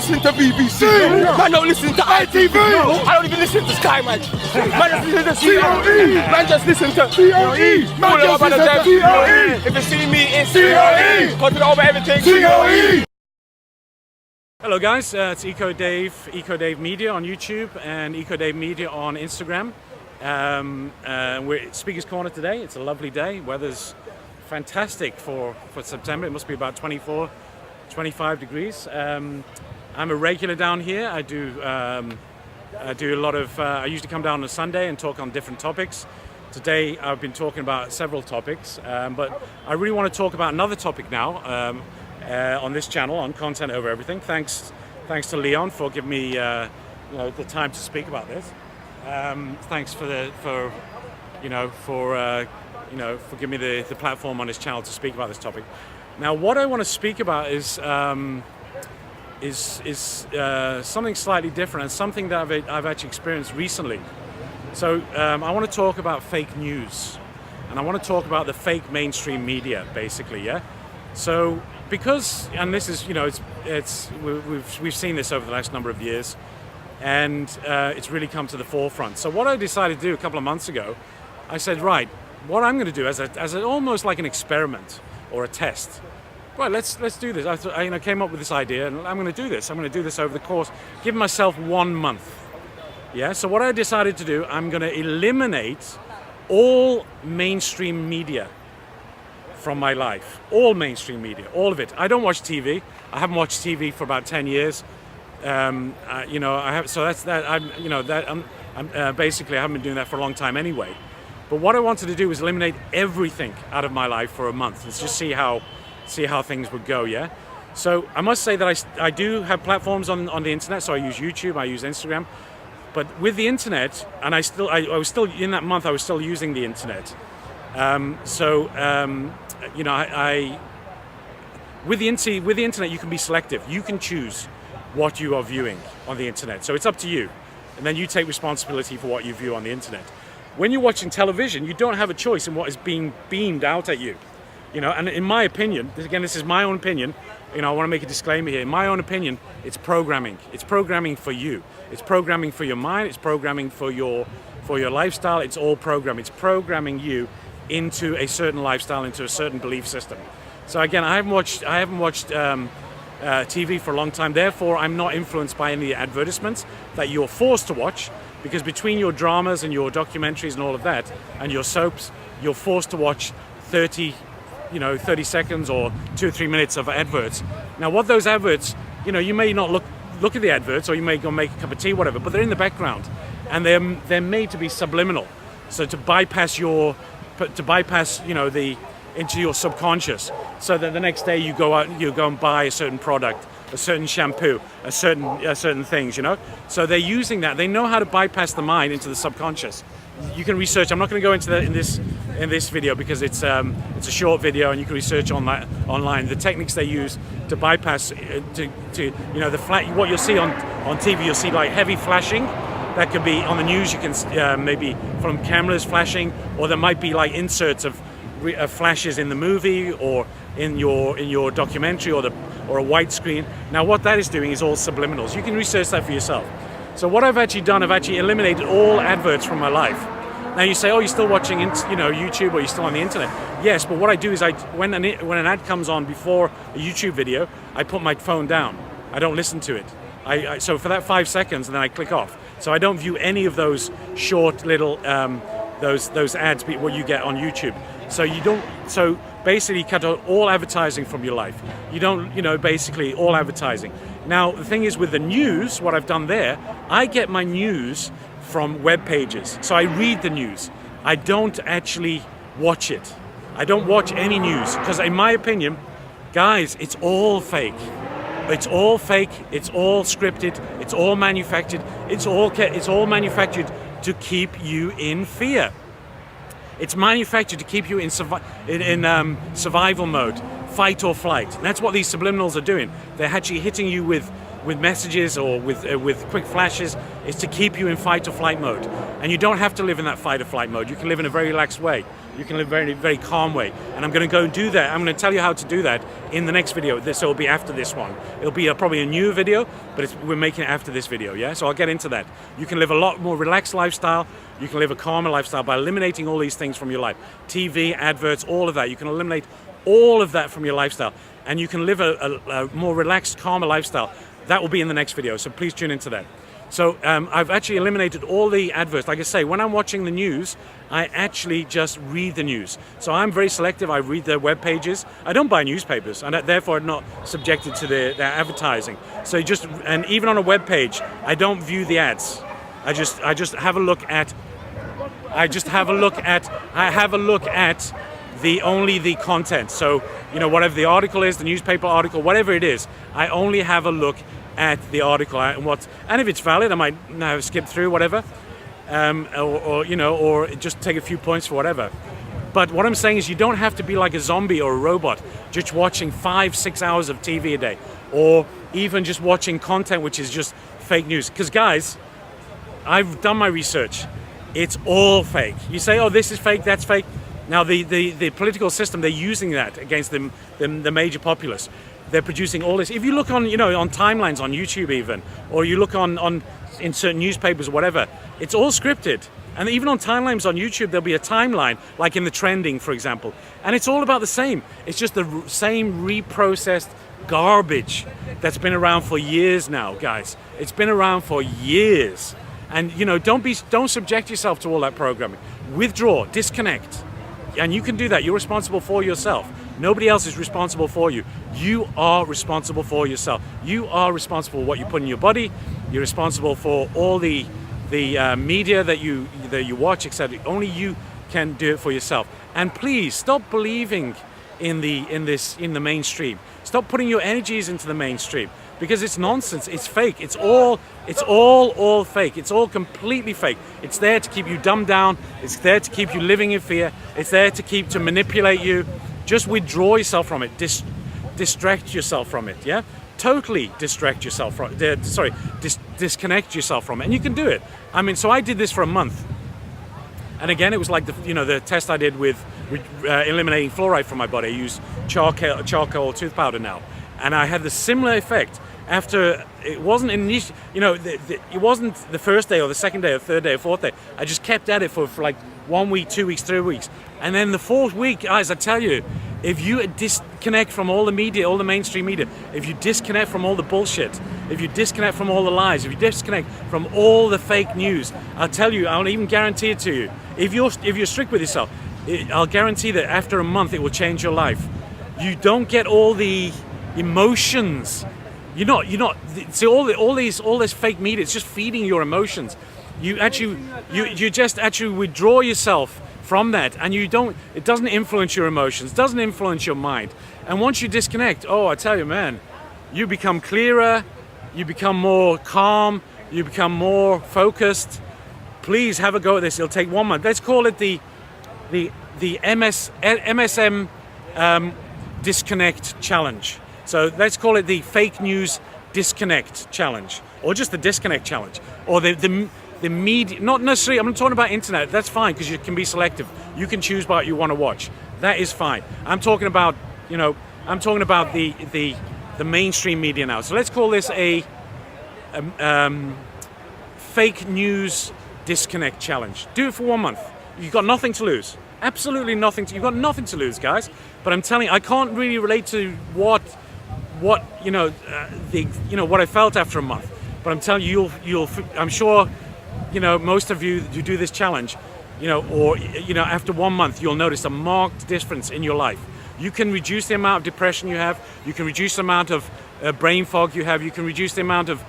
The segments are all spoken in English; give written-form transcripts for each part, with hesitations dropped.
listen to BBC. Man don't listen to ITV. I don't even listen to Sky, man. Man just listen to COE. Man just listen to COE. Man just listen to COE. If you see me, it's COE. Cut it over everything. COE. Hello guys, it's Eco Dave Media on YouTube and Eco Dave Media on Instagram. We're at Speaker's Corner today. It's a lovely day. Weather's fantastic for September. It must be about 24, 25 degrees. I'm a regular down here. I do a lot of, I usually come down on a Sunday and talk on different topics. Today I've been talking about several topics, but I really want to talk about another topic now on this channel, on Content Over Everything. Thanks to Leon for giving me the time to speak about this. Thanks for giving me the platform on his channel to speak about this topic. Now, what I want to speak about is something slightly different and something that I've actually experienced recently. So I want to talk about fake news, and I want to talk about the fake mainstream media, basically. Yeah. So because, and this is, we've seen this over the last number of years, and it's really come to the forefront. So what I decided to do a couple of months ago, I said, right, what I'm going to do as almost like an experiment or a test. Right, let's do this. I came up with this idea, and I'm going to do this. I'm going to do this over the course, give myself 1 month. Yeah. So what I decided to do, I'm going to eliminate all mainstream media from my life. All mainstream media, all of it. I don't watch TV. I haven't watched TV for about 10 years. I have. So that's that. I'm basically I haven't been doing that for a long time anyway. But what I wanted to do was eliminate everything out of my life for a month. Let's just see how things would go. Yeah. So I must say that I do have platforms on the internet. So I use YouTube. I use Instagram. But with the internet, and I was still in that month. I was still using the internet. With the internet, you can be selective. You can choose what you are viewing on the internet. So it's up to you. And then you take responsibility for what you view on the internet. When you're watching television, you don't have a choice in what is being beamed out at you. And in my opinion, again, this is my own opinion, I want to make a disclaimer here. In my own opinion, it's programming. It's programming for you. It's programming for your mind. It's programming for your lifestyle. It's all programming. It's programming you into a certain lifestyle, into a certain belief system. So again, I haven't watched TV for a long time. Therefore, I'm not influenced by any advertisements that you're forced to watch, because between your dramas and your documentaries and all of that, and your soaps, you're forced to watch 30 seconds or 2 or 3 minutes of adverts. Now, what those adverts, you may not look at the adverts, or you may go make a cup of tea, whatever, but they're in the background, and they're made to be subliminal. So to bypass into your subconscious, so that the next day you go out and you go and buy a certain product, a certain shampoo, certain things, So they're using that. They know how to bypass the mind into the subconscious. You can research. I'm not going to go into that in this video, because it's a short video, and you can research on that online. The techniques they use to bypass what you'll see on TV. You'll see like heavy flashing. That could be on the news. You can maybe from cameras flashing, or there might be like inserts of flashes in the movie or in your documentary or a white screen. Now, what that is doing is all subliminals. You can research that for yourself. So what I've actually done, I've actually eliminated all adverts from my life. Now you say, oh, you're still watching YouTube, or you're still on the internet. Yes, but what I do is when an ad comes on before a YouTube video, I put my phone down. I don't listen to it. So for that 5 seconds, and then I click off. So I don't view any of those short little those ads, what you get on YouTube. So you don't. So basically, cut out all advertising from your life. You don't. Basically all advertising. Now the thing is, with the news, what I've done there, I get my news from web pages. So I read the news. I don't actually watch it. I don't watch any news, because in my opinion, guys, it's all fake. It's all fake. It's all scripted. It's all manufactured. It's all manufactured to keep you in fear. It's manufactured to keep you in survival mode, fight or flight. And that's what these subliminals are doing. They're actually hitting you with messages or with quick flashes. Is to keep you in fight or flight mode. And you don't have to live in that fight or flight mode. You can live in a very relaxed way. You can live a very, very calm way. And I'm going to go and do that. I'm going to tell you how to do that in the next video. This will be after this one. It'll be probably a new video, but we're making it after this video, yeah? So I'll get into that. You can live a lot more relaxed lifestyle. You can live a calmer lifestyle by eliminating all these things from your life. TV, adverts, all of that. You can eliminate all of that from your lifestyle. And you can live a more relaxed, calmer lifestyle. That will be in the next video, so please tune into that. So I've actually eliminated all the adverts. Like I say, when I'm watching the news, I actually just read the news. So I'm very selective. I read their web pages. I don't buy newspapers, and therefore I'm not subjected to their advertising. So and even on a web page, I don't view the ads. I just have a look at. I have a look at only the content. So whatever the article is, the newspaper article, whatever it is, I only have a look at the article and if it's valid, I might skip through whatever, or just take a few points for whatever. But what I'm saying is, you don't have to be like a zombie or a robot, just watching 5-6 hours of TV a day, or even just watching content which is just fake news. Because guys, I've done my research. It's all fake. You say, oh, this is fake, that's fake. Now the political system, they're using that against the major populace. They're producing all this. If you look on, on timelines on YouTube even, or you look in certain newspapers or whatever, it's all scripted. And even on timelines on YouTube, there'll be a timeline, like in the trending, for example. And it's all about the same. It's just the same reprocessed garbage that's been around for years now, guys. It's been around for years. And don't subject yourself to all that programming. Withdraw, disconnect. And you can do that. You're responsible for yourself. Nobody else is responsible for you. You are responsible for yourself. You are responsible for what you put in your body. You're responsible for all the media that you watch, etc. Only you can do it for yourself. And please stop believing in the mainstream. Stop putting your energies into the mainstream, because it's nonsense. It's fake. It's all fake. It's all completely fake. It's there to keep you dumbed down. It's there to keep you living in fear. It's there to manipulate you. Just withdraw yourself from it. Distract yourself from it. Yeah, totally distract yourself from. Disconnect yourself from it, and you can do it. I mean, so I did this for a month, and again, it was like the test I did with eliminating fluoride from my body. I use charcoal tooth powder now, and I had the similar effect. After it wasn't it wasn't the first day or the second day or third day or fourth day. I just kept at it for like 1 week, 2 weeks, 3 weeks, and then the fourth week, guys, I tell you, if you disconnect from all the media, all the mainstream media, if you disconnect from all the bullshit, if you disconnect from all the lies, if you disconnect from all the fake news, I'll tell you, I'll even guarantee it to you. If you're strict with yourself, I'll guarantee that after a month it will change your life. You don't get all the emotions. You're not. See, all this fake media, it's just feeding your emotions. You just actually withdraw yourself from that, and it doesn't influence your emotions, doesn't influence your mind. And once you disconnect, I tell you, man, you become clearer, you become more calm, you become more focused. Please have a go at this. It'll take 1 month. Let's call it the MSM disconnect challenge. So let's call it the fake news disconnect challenge, or just the disconnect challenge, or the media. Not necessarily. I'm not talking about internet. That's fine, because you can be selective. You can choose what you want to watch. That is fine. I'm talking about the mainstream media now. So let's call this a fake news disconnect challenge. Do it for 1 month. You've got nothing to lose. Absolutely nothing. You've got nothing to lose, guys. But I'm telling you, I can't really relate to what what I felt after a month. But I'm telling you, I'm sure, most of you do this challenge, after 1 month, you'll notice a marked difference in your life. You can reduce the amount of depression you have. You can reduce the amount of brain fog you have. You can reduce the amount of,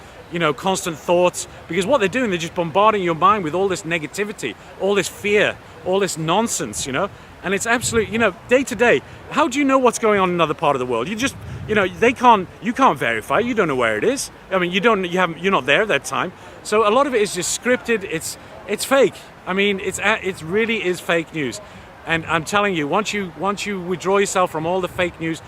constant thoughts. Because what they're doing, they're just bombarding your mind with all this negativity, all this fear, all this nonsense, And it's absolute, day to day. How do you know what's going on in another part of the world? You just, you can't verify. You don't know where it is. I mean, you're not there at that time. So a lot of it is just scripted. It's fake. I mean, it really is fake news. And I'm telling you, once you withdraw yourself from all the fake news,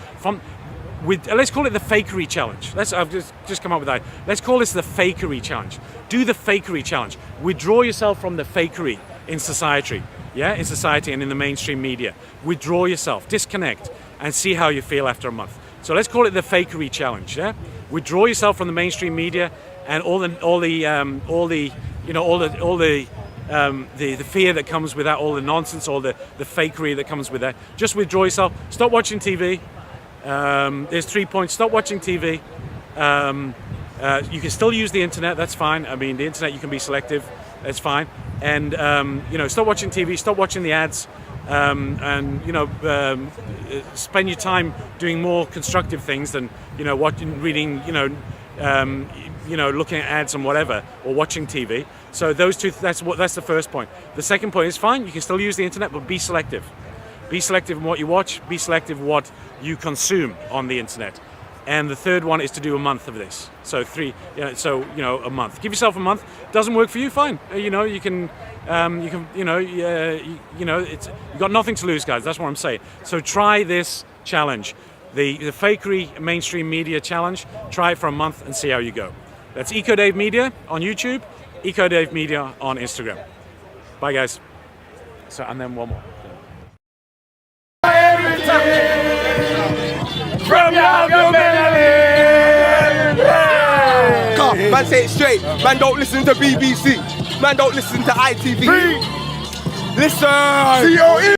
let's call it the fakery challenge. I've just come up with that. Let's call this the fakery challenge. Do the fakery challenge. Withdraw yourself from the fakery in society. yeah, in society and in the mainstream media. Withdraw yourself, disconnect, and see how you feel after a month. So let's call it the fakery challenge. Yeah, withdraw yourself from the mainstream media and all the fear that comes with that, all the nonsense, all the fakery that comes with that. Just withdraw yourself. Stop watching TV. There's 3 points. Stop watching TV. You can still use the internet. That's fine. I mean, the internet you can be selective. That's fine. And stop watching TV. Stop watching the ads. Spend your time doing more constructive things than reading, looking at ads and whatever, or watching TV. So those two, that's the first point. The second point is fine. You can still use the internet, but be selective. Be selective in what you watch. Be selective in what you consume on the internet. And the third one is to do a month of this. So a month. Give yourself a month. Doesn't work for you, fine. You've got nothing to lose, guys. That's what I'm saying. So try this challenge, the fakery mainstream media challenge. Try it for a month and see how you go. That's EcoDave Media on YouTube, EcoDave Media on Instagram. Bye, guys. So, and then one more. From man, say it straight. Man, don't listen to BBC. Man, don't listen to ITV. Listen. COE.